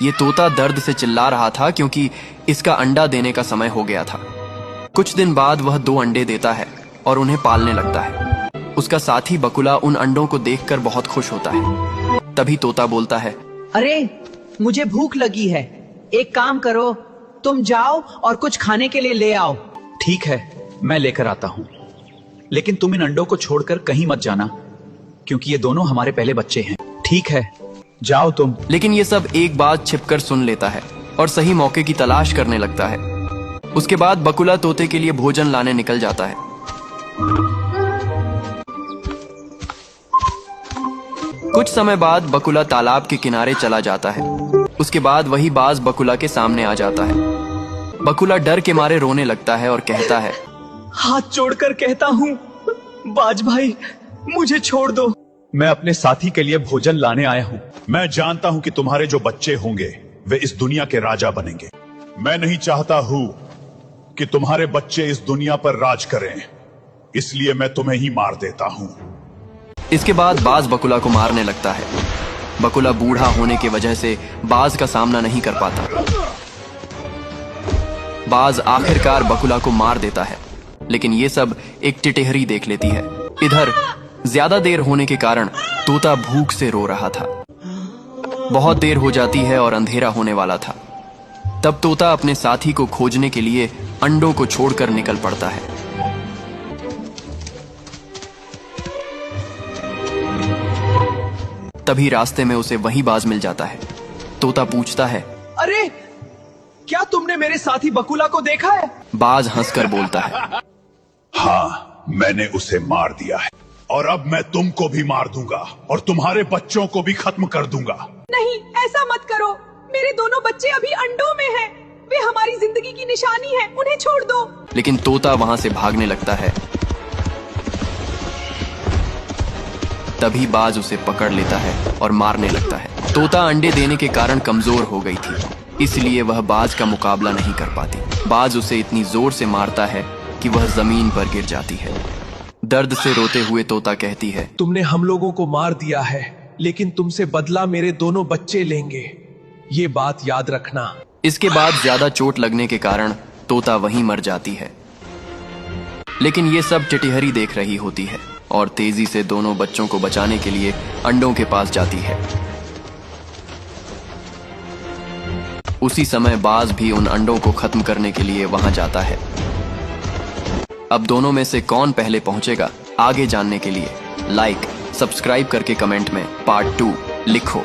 ये तोता दर्द से चिल्ला रहा था क्योंकि इसका अंडा देने का समय हो गया था। कुछ दिन बाद वह 2 अंडे देता है और उन्हें पालने लगता है। उसका साथी बकुला उन अंडों को देखकर बहुत खुश होता है। तभी तोता बोलता है, अरे मुझे भूख लगी है, एक काम करो, तुम जाओ और कुछ खाने के लिए ले आओ। ठीक है, मैं लेकर आता हूँ, लेकिन तुम इन अंडों को छोड़कर कहीं मत जाना, क्योंकि ये दोनों हमारे पहले बच्चे हैं। ठीक है, जाओ तुम। लेकिन ये सब एक बात छिपकर सुन लेता है और सही मौके की तलाश करने लगता है। उसके बाद बकुला तोते के लिए भोजन लाने निकल जाता है। कुछ समय बाद बकुला तालाब के किनारे चला जाता है। उसके बाद वही बाज बकुला के सामने आ जाता है। बकुला डर के मारे रोने लगता है और कहता है, हाथ जोड़कर कहता हूँ बाज भाई, मुझे छोड़ दो। मैं अपने साथी के लिए भोजन लाने आया हूँ। मैं जानता हूँ कि तुम्हारे जो बच्चे होंगे वे इस दुनिया के राजा बनेंगे। मैं नहीं चाहता हूँ कि तुम्हारे बच्चे इस दुनिया पर राज करें, इसलिए मैं तुम्हें ही मार देता हूँ। इसके बाद बाज बकुला को मारने लगता है। बकुला बूढ़ा होने की वजह से बाज का सामना नहीं कर पाता। बाज आखिरकार बकुला को मार देता है, लेकिन ये सब एक टिटहरी देख लेती है। इधर ज्यादा देर होने के कारण तोता भूख से रो रहा था। बहुत देर हो जाती है और अंधेरा होने वाला था। तब तोता अपने साथी को खोजने के लिए अंडों को छोड़कर निकल पड़ता है। तभी रास्ते में उसे वही बाज मिल जाता है। तोता पूछता है, अरे क्या तुमने मेरे साथी बकुला को देखा है? बाज हंसकर बोलता है, हाँ, मैंने उसे मार दिया है और अब मैं तुमको भी मार दूंगा और तुम्हारे बच्चों को भी खत्म कर दूंगा। नहीं, ऐसा मत करो, मेरे दोनों बच्चे अभी अंडों में हैं। वे हमारी जिंदगी की निशानी है, उन्हें छोड़ दो। लेकिन तोता वहां से भागने लगता है। तभी बाज उसे पकड़ लेता है और मारने लगता है। तोता अंडे देने के कारण कमजोर हो गई थी, इसलिए वह बाज का मुकाबला नहीं कर पाती। बाज उसे इतनी जोर से मारता है कि वह जमीन पर गिर जाती है। दर्द से रोते हुए तोता कहती है, तुमने हम लोगों को मार दिया है, लेकिन तुमसे बदला मेरे दोनों बच्चे लेंगे, ये बात याद रखना। इसके बाद ज्यादा चोट लगने के कारण तोता वहीं मर जाती है। लेकिन ये सब टिटहरी देख रही होती है और तेजी से दोनों बच्चों को बचाने के लिए अंडों के पास जाती है। उसी समय बाज भी उन अंडों को खत्म करने के लिए वहां जाता है। अब दोनों में से कौन पहले पहुंचेगा, आगे जानने के लिए लाइक, सब्सक्राइब करके कमेंट में पार्ट 2 लिखो।